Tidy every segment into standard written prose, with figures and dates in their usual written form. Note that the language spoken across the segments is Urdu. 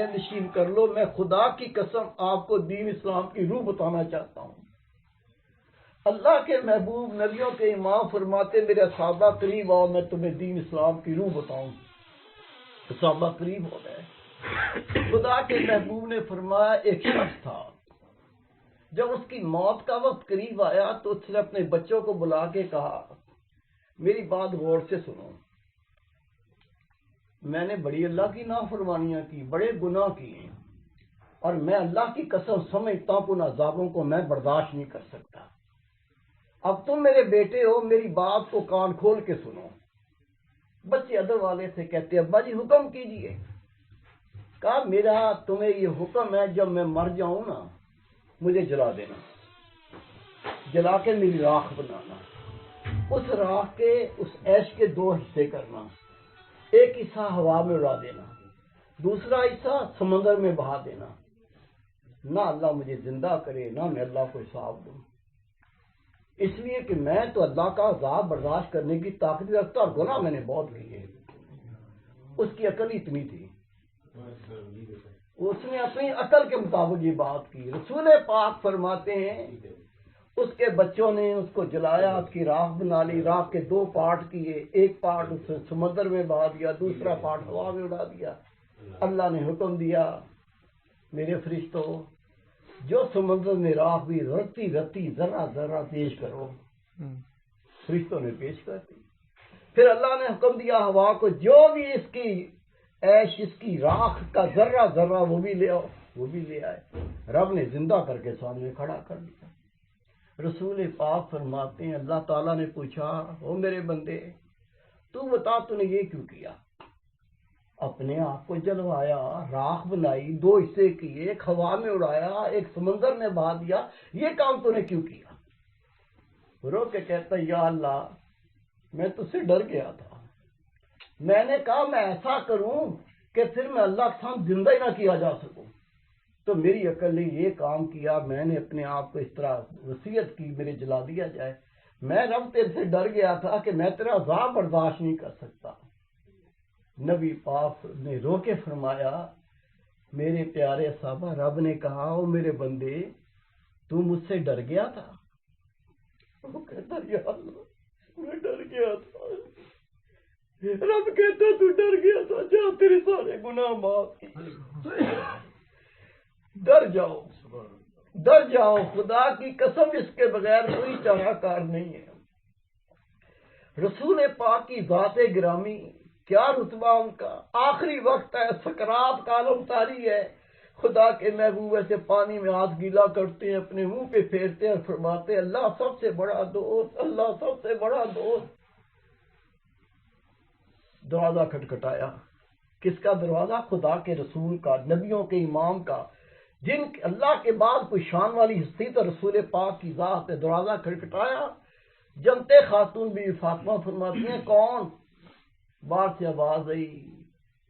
نشین کر لو، میں خدا کی قسم آپ کو دین اسلام کی روح بتانا چاہتا ہوں۔ اللہ کے محبوب نبیوں کے امام فرماتے میرے صحابہ قریب آؤ، میں تمہیں دین اسلام کی روح بتاؤں۔ صحابہ قریب ہو گئے۔ خدا کے محبوب نے فرمایا ایک شخص تھا، جب اس کی موت کا وقت قریب آیا تو اس نے اپنے بچوں کو بلا کے کہا میری بات غور سے سنو، میں نے بڑی اللہ کی نافرمانیاں کی، بڑے گناہ کیے، اور میں اللہ کی قسم سمجھتا ہوں کہ ان عذابوں کو میں برداشت نہیں کر سکتا۔ اب تم میرے بیٹے ہو، میری بات کو کان کھول کے سنو۔ بچے ادب والے سے کہتے ابا جی حکم کیجئے۔ کہا میرا تمہیں یہ حکم ہے جب میں مر جاؤں نا مجھے جلا دینا، جلا کے میری راکھ بنانا، اس راکھ کے اس عیش کے دو حصے کرنا، ایک حصہ ہوا میں اڑا دینا، دوسرا حصہ سمندر میں بہا دینا، نہ اللہ مجھے زندہ کرے نہ میں اللہ کو حساب دوں، اس لیے کہ میں تو اللہ کا عذاب برداشت کرنے کی طاقت رکھتا اور گناہ میں نے بہت کیے۔ اس کی عقل اتنی تھی، اس نے اپنی عقل کے مطابق یہ بات کی۔ رسول پاک فرماتے ہیں اس کے بچوں نے اس کو جلایا، اس کی راکھ بنا لی، راکھ کے دو پارٹ کیے، ایک پارٹ اس نے سمندر میں بہا دیا، دوسرا پارٹ ہوا میں اڑا دیا۔ اللہ نے حکم دیا میرے فرشتوں جو سمندر میں راکھ بھی رتی رتی ذرہ ذرہ پیش کرو۔ فرشتوں نے پیش کر دی۔ پھر اللہ نے حکم دیا ہوا کو جو بھی اس کی عیش، اس کی راکھ کا ذرہ ذرہ وہ بھی لے آؤ، وہ بھی لے آئے۔ رب نے زندہ کر کے سامنے کھڑا کر دیا۔ رسول پاک فرماتے ہیں اللہ تعالیٰ نے پوچھا او میرے بندے تو بتا تو نے یہ کیوں کیا؟ اپنے آپ کو جلوایا، راکھ بنائی، دو حصے کیے، ایک ہوا میں اڑایا، ایک سمندر میں بہا دیا، یہ کام تو نے کیوں کیا؟ رو کے کہتا یا اللہ میں تجھ سے ڈر گیا تھا، میں نے کہا میں ایسا کروں کہ پھر میں اللہ کے سامنے زندہ ہی نہ کیا جا سکوں، تو میری عقل نے یہ کام کیا، میں نے اپنے آپ کو اس طرح وصیت کی میرے جلا دیا جائے۔ میں رب تیرے سے ڈر گیا تھا کہ میں تیرا عذاب برداشت نہیں کر سکتا۔ نبی پاک نے رو کے فرمایا میرے پیارے صحابہ رب نے کہا او میرے بندے تو مجھ سے ڈر گیا تھا؟ وہ کہتا یا اللہ میں ڈر گیا تھا۔ رب کہتا تو ڈر گیا تھا، جا تیرے سارے گناہ معاف کی۔ ڈر جاؤ، ڈر جاؤ، خدا کی قسم اس کے بغیر کوئی چارہ کار نہیں ہے۔ رسول پاک کی ذات گرامی کیا رتبہ ان کا، آخری وقت ہے، سکرات کا عالم طاری ہے، خدا کے محبوب ایسے پانی میں ہاتھ گیلا کرتے ہیں، اپنے منہ پہ پھیرتے ہیں اور فرماتے ہیں اللہ سب سے بڑا دوست، اللہ سب سے بڑا دوست۔ دروازہ کھٹکھٹایا، کس کا دروازہ؟ خدا کے رسول کا، نبیوں کے امام کا، جن اللہ کے بعد کوئی شان والی ہستی تو رسول پاک کی ذات ہے۔ دروازہ کھٹکھٹایا، جنتے خاتون بی فاطمہ فرماتی ہیں کون؟ باہر سے آواز آئی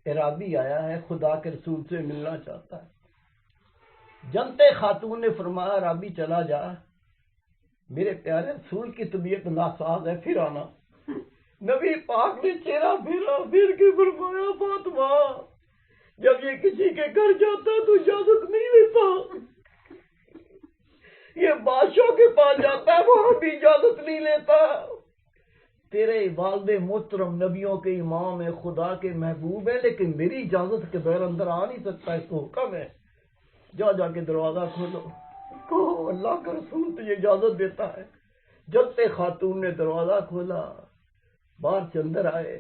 عرابی آیا ہے، خدا کے رسول سے ملنا چاہتا ہے۔ جنتے خاتون نے فرمایا عرابی چلا جا، میرے پیارے رسول کی طبیعت ناساز ہے، پھر آنا۔ نبی پاک نے چہرہ پھیرا، پھر کے فرمایا فاطمہ جب یہ کسی کے گھر جاتا ہے تو اجازت نہیں لیتا، یہ بادشاہ کے پاس جاتا ہے وہاں بھی اجازت نہیں لیتا۔ تیرے والد محترم نبیوں کے امام ہے، خدا کے محبوب ہے، لیکن میری اجازت کے بغیر اندر آ نہیں سکتا، اس کو حکم ہے جا جا کے دروازہ کھولو، کہو اللہ کا رسول تجھے اجازت دیتا ہے۔ جب سے خاتون نے دروازہ کھولا باہر سے اندر آئے،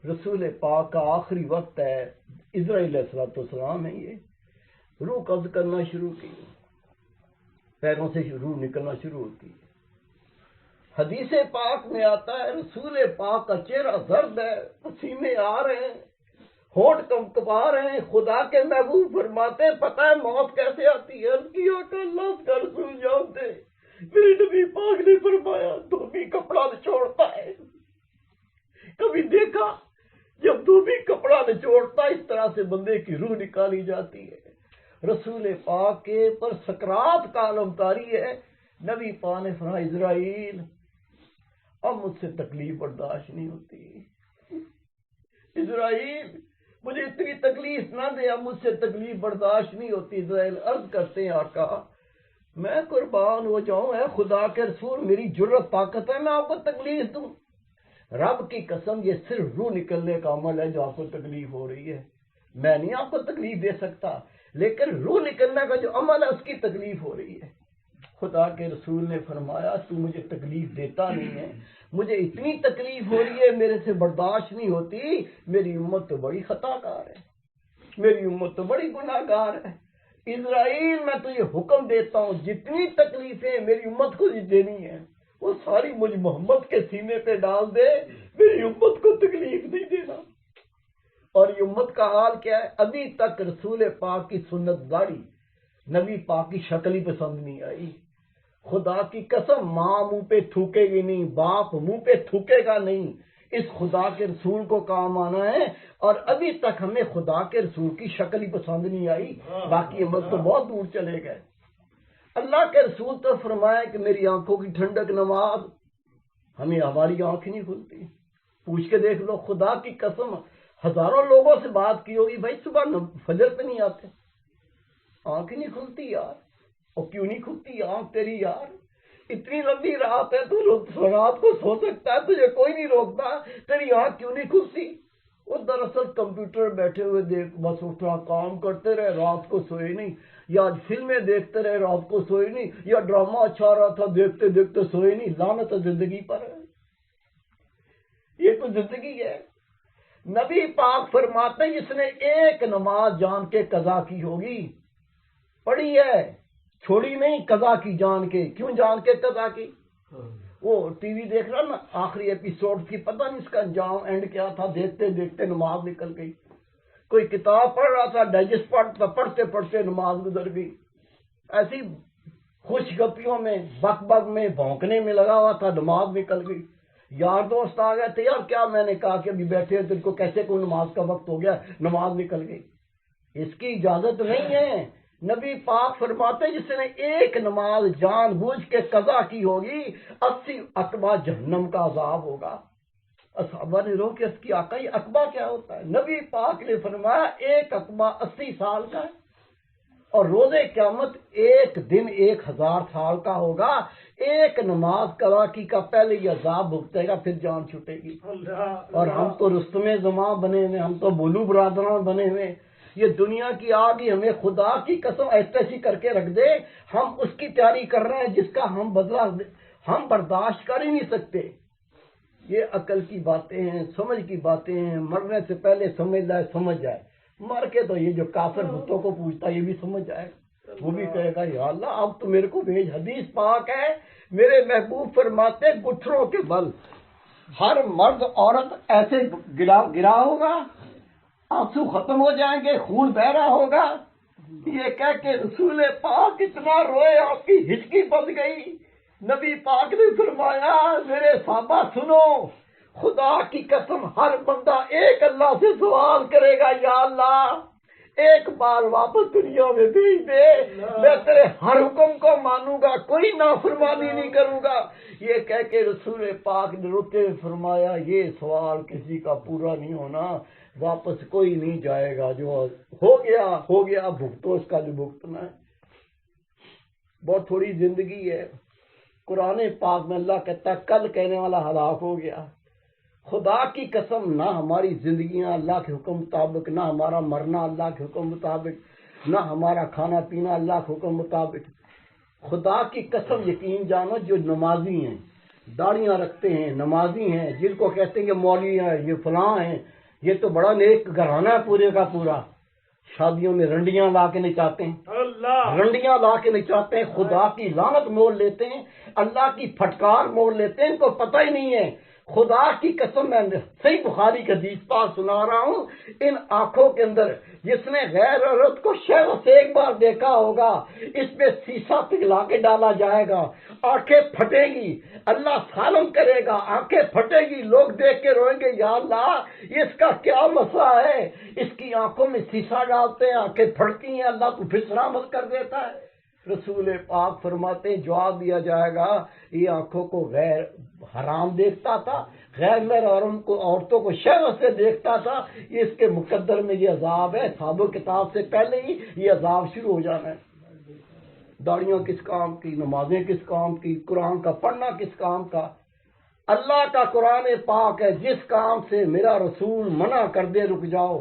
رسول پاک کا آخری وقت ہے، اسرائیل علیہ السلام ہے، یہ روح قبض کرنا شروع کی، پیروں سے روح نکلنا شروع ہوتی ہے۔ حدیث پاک میں آتا ہے رسول پاک کا چہرہ زرد ہے، پسینے آ رہے ہیں، ہونٹ کپا رہے ہیں۔ خدا کے محبوب فرماتے ہیں پتہ ہے موت کیسے آتی ہے؟ اللہ کا رسول جانتے، میرے نبی پاک نے فرمایا دھوبی کپڑا نچوڑتا ہے۔ کبھی دیکھا جب دھوبی کپڑا نچوڑتا اس طرح سے بندے کی روح نکالی جاتی ہے۔ رسول پاک کے پر سکرات کا عالم طاری ہے۔ نبی پاک نے فرمایا اسرائیل اب مجھ سے تکلیف برداشت نہیں ہوتی، اسرائیل مجھے اتنی تکلیف نہ دے، اب مجھ سے تکلیف برداشت نہیں ہوتی۔ اسرائیل عرض کرتے ہیں آقا میں قربان ہو جاؤں، اے خدا کے رسول میری جرت طاقت ہے میں آپ کو تکلیف دوں؟ رب کی قسم یہ صرف روح نکلنے کا عمل ہے جو آپ کو تکلیف ہو رہی ہے، میں نہیں آپ کو تکلیف دے سکتا، لیکن روح نکلنے کا جو عمل ہے اس کی تکلیف ہو رہی ہے۔ خدا کے رسول نے فرمایا تو مجھے تکلیف دیتا نہیں ہے، مجھے اتنی تکلیف ہو رہی ہے میرے سے برداشت نہیں ہوتی، میری امت تو بڑی خطا کار ہے، میری امت تو بڑی گناہ گار ہے۔ اسرائیل میں تجھے حکم دیتا ہوں جتنی تکلیفیں میری امت کو دینی ہے وہ ساری مجھ محمد کے سینے پہ ڈال دے، میری امت کو تکلیف نہیں دینا۔ اور یہ امت کا حال کیا ہے؟ ابھی تک رسول پاک کی سنت داری نبی پاک کی شکل ہی پسند نہیں آئی۔ خدا کی قسم ماں منہ پہ تھوکے گی نہیں، باپ منہ پہ تھوکے گا نہیں، اس خدا کے رسول کو کام آنا ہے، اور ابھی تک ہمیں خدا کے رسول کی شکل ہی پسند نہیں آئی، باقی عمل تو بہت دور چلے گئے۔ اللہ کے رسول تو فرمایا کہ میری آنکھوں کی ٹھنڈک نماز، ہمیں ہماری آنکھ نہیں کھلتی۔ پوچھ کے دیکھ لو، خدا کی قسم ہزاروں لوگوں سے بات کی ہوگی، بھائی صبح فجر پہ نہیں آتے، آنکھ ہی نہیں کھلتی یار۔ اور کیوں نہیں کھلتی آنکھ تیری یار؟ اتنی لمبی رات ہے، تو رات کو سو سکتا ہے، تجھے کوئی نہیں روکتا، تیری آنکھ کیوں نہیں کھلتی؟ وہ دراصل کمپیوٹر بیٹھے ہوئے دیکھ بس اٹھا کام کرتے رہے، رات کو سوئے نہیں، یا فلمیں دیکھتے رہے رات کو سوئے نہیں، یا ڈرامہ اچھا رہا تھا دیکھتے دیکھتے سوئے نہیں۔ لعنت زندگی پر ہے، یہ تو زندگی ہے۔ نبی پاک فرماتے ہیں جس نے ایک نماز جان کے قضا کی ہوگی، پڑھی ہے چھوڑی نہیں، قضا کی جان کے۔ کیوں جان کے قضا کی؟ وہ ٹی وی دیکھ رہا نا، آخری ایپیسوڈ کی، پتہ نہیں اس کا انجام اینڈ کیا تھا، دیکھتے دیکھتے نماز نکل گئی۔ کوئی کتاب پڑھ رہا تھا، ڈائجسٹ پڑھتے پڑھتے نماز گزر گئی۔ ایسی خوش گپیوں میں بک بک میں بھونکنے میں لگا ہوا تھا، نماز نکل گئی۔ یار دوست آ گئے تھے، یار کیا میں نے کہا کہ ابھی بیٹھے ہیں، تم کو کیسے کوئی نماز کا وقت ہو گیا، نماز نکل گئی۔ اس کی اجازت نہیں ہے۔ نبی پاک فرماتے جس نے ایک نماز جان بوجھ کے قضا کی ہوگی، 80 عقبہ جہنم کا عذاب ہوگا۔ صحابہ نے رو کہ اس کی آقا یہ عقبہ کیا ہوتا ہے؟ نبی پاک نے فرمایا ایک عقبہ 80 سال کا ہے، اور روز قیامت ایک دن 1000 سال کا ہوگا۔ ایک نماز قضا کی کا پہلے یہ عذاب بھگتے گا، پھر جان چھوٹے گی۔ اور ہم تو رستم زماں بنے ہوئے، ہم تو بولو برادران بنے ہوئے، یہ دنیا کی آگ ہی ہمیں خدا کی قسم ایسی کر کے رکھ دے، ہم اس کی تیاری کر رہے ہیں جس کا ہم بدلہ ہم برداشت کر ہی نہیں سکتے۔ یہ عقل کی باتیں ہیں، سمجھ کی باتیں ہیں، مرنے سے پہلے سمجھ لائے سمجھ جائے، مر کے تو یہ جو کافر بتوں کو پوچھتا ہے یہ بھی سمجھ جائے، وہ بھی کہے گا یا اللہ اب تو میرے کو بھیج۔ حدیث پاک ہے، میرے محبوب فرماتے گٹھروں کے بل ہر مرد عورت ایسے گرا ہوگا، آنسو ختم ہو جائیں گے، خون بہ رہا ہوگا۔ یہ کہہ کے رسول پاک اتنا روئے آپ کی ہچکی بن گئی۔ نبی پاک نے فرمایا میرے صحابہ سنو، خدا کی قسم ہر بندہ ایک اللہ سے سوال کرے گا، یا اللہ ایک بار واپس دنیا میں بھیج دے، میں تیرے ہر حکم کو مانوں گا، کوئی نافرمانی نہیں کروں گا۔ یہ کہہ کے رسول پاک نے روتے ہوئے فرمایا یہ سوال کسی کا پورا نہیں ہونا، واپس کوئی نہیں جائے گا، جو ہو گیا بھگتو اس کا جو بھگتنا ہے۔ بہت تھوڑی زندگی ہے۔ قرآن پاک میں اللہ کہتا ہے کل کہنے والا ہلاک ہو گیا۔ خدا کی قسم نہ ہماری زندگیاں اللہ کے حکم مطابق، نہ ہمارا مرنا اللہ کے حکم مطابق، نہ ہمارا کھانا پینا اللہ کے حکم مطابق۔ خدا کی قسم یقین جانو جو نمازی ہیں، داڑیاں رکھتے ہیں، نمازی ہیں، جن کو کہتے ہیں کہ مولوی ہیں، یہ فلاں ہیں، یہ تو بڑا نیک گھرانہ ہے پورے کا پورا، شادیوں میں رنڈیاں لا کے نچاتے ہیں، رنڈیاں لا کے نچاتے ہیں، خدا کی لعنت مول لیتے ہیں، اللہ کی پھٹکار مول لیتے ہیں، ان کو پتہ ہی نہیں ہے۔ خدا کی قسم میں صحیح بخاری کا حدیث پاک سنا رہا ہوں، ان آنکھوں کے اندر جس نے غیر عورت کو شہوت سے ایک بار دیکھا ہوگا، اس پہ سیسا پگھلا کے ڈالا جائے گا، آنکھیں پھٹے گی، اللہ سالم کرے گا، آنکھیں پھٹے گی، لوگ دیکھ کے روئیں گے یا اللہ اس کا کیا مسئلہ ہے، اس کی آنکھوں میں سیسا ڈالتے ہیں، آنکھیں پھٹتی ہیں، اللہ تو پھر سلامت کر دیتا ہے۔ رسول پاک فرماتے ہیں جواب دیا جائے گا یہ آنکھوں کو غیر حرام دیکھتا تھا، غیر مہر عورتوں کو شہوت سے دیکھتا تھا، اس کے مقدر میں یہ عذاب ہے، حساب و کتاب سے پہلے ہی یہ عذاب شروع ہو جانا ہے۔ داڑیاں کس کام کی، نمازیں کس کام کی، قرآن کا پڑھنا کس کام کا؟ اللہ کا قرآن پاک ہے، جس کام سے میرا رسول منع کر دے رک جاؤ،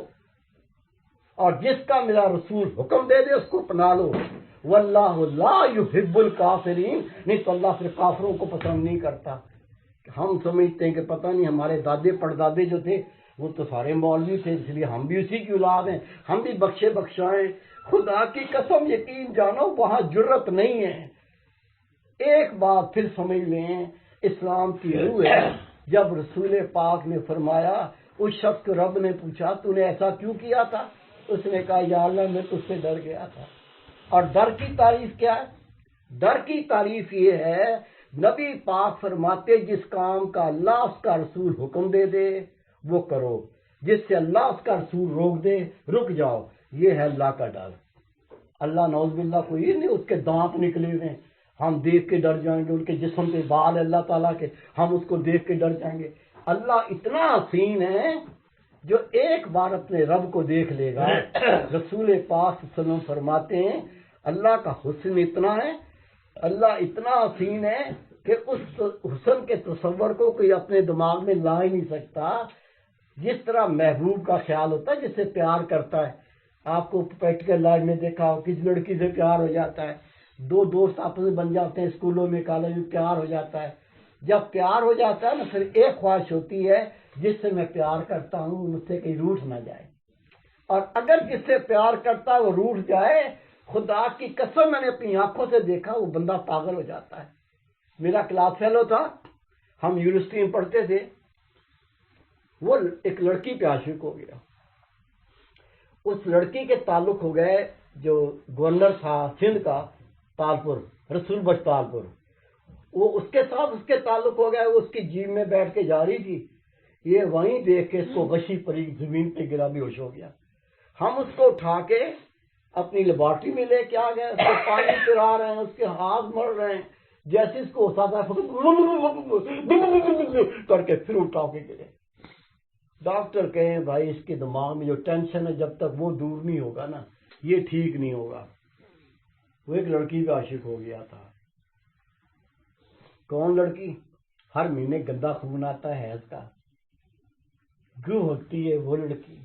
اور جس کا میرا رسول حکم دے دے اس کو اپنا لو۔ واللہ لا یحب الکافرین، نہیں تو اللہ پھر کافروں کو پسند نہیں کرتا۔ ہم سمجھتے ہیں کہ پتہ نہیں ہمارے دادے پردادے جو تھے وہ تو سارے مولوی تھے، اس لیے ہم بھی اسی کی اولاد ہیں، ہم بھی بخشے بخشائیں۔ خدا کی قسم یقین جانو وہاں جرت نہیں ہے۔ ایک بات پھر سمجھ لیں، اسلام کی روح ہے۔ جب رسول پاک نے فرمایا، اس شخص کو رب نے پوچھا تو نے ایسا کیوں کیا تھا؟ اس نے کہا یا اللہ میں تجھ سے ڈر گیا تھا۔ اور ڈر کی تعریف کیا ہے؟ ڈر کی تعریف یہ ہے، نبی پاک فرماتے جس کام کا اللہ اس کا رسول حکم دے دے وہ کرو، جس سے اللہ اس کا رسول روک دے رک جاؤ، یہ ہے اللہ کا ڈر۔ اللہ نعوذ باللہ کو یہ نہیں اس کے دانت نکلے ہوئے ہیں ہم دیکھ کے ڈر جائیں گے، ان کے جسم پہ بال ہے اللہ تعالیٰ کے ہم اس کو دیکھ کے ڈر جائیں گے۔ اللہ اتنا حسین ہے جو ایک بار اپنے رب کو دیکھ لے گا۔ رسول پاک صلی اللہ علیہ وسلم فرماتے ہیں اللہ کا حسن اتنا ہے، اللہ اتنا حسین ہے کہ اس حسن کے تصور کو کوئی اپنے دماغ میں لا ہی نہیں سکتا۔ جس طرح محبوب کا خیال ہوتا ہے جس سے پیار کرتا ہے، آپ کو پریکٹیکل لائف میں دیکھا ہو کس لڑکی سے پیار ہو جاتا ہے، دو دوست آپس میں بن جاتے ہیں، اسکولوں میں کالج میں پیار ہو جاتا ہے۔ جب پیار ہو جاتا ہے نا پھر ایک خواہش ہوتی ہے جس سے میں پیار کرتا ہوں مجھ سے کہیں روٹھ نہ جائے، اور اگر جس سے پیار کرتا ہے وہ روٹھ جائے، خدا کی قسم میں نے اپنی آنکھوں سے دیکھا وہ بندہ پاگل ہو جاتا ہے۔ میرا کلاس فیلو تھا، ہم یونیورسٹی میں پڑھتے تھے، وہ ایک لڑکی پہ عاشق ہو گیا۔ اس لڑکی کے تعلق ہو گئے جو گورنر تھا سندھ کا تالپور، رسول بخش تالپور، وہ اس کے ساتھ اس کے تعلق ہو گیا، وہ اس کی جیب میں بیٹھ کے جا رہی تھی، یہ وہیں دیکھ کے اس کو غشی پڑی، زمین پہ گرا بے ہوش ہو گیا۔ ہم اس کو اٹھا کے اپنی لیبارٹری میں لے کے آ گئے، اس کو پانی پلا رہے ہیں، اس کے ہاتھ مڑ رہے ہیں، جیسے اس کو ہوتا تھا کر کے پھر اٹھا کے گرے۔ ڈاکٹر کہیں بھائی اس کے دماغ میں جو ٹینشن ہے جب تک وہ دور نہیں ہوگا نا یہ ٹھیک نہیں ہوگا۔ وہ ایک لڑکی پہ عاشق ہو گیا تھا۔ کون لڑکی؟ ہر مہینے گندا خون آتا ہے حیض کا، گو ہوتی ہے وہ لڑکی۔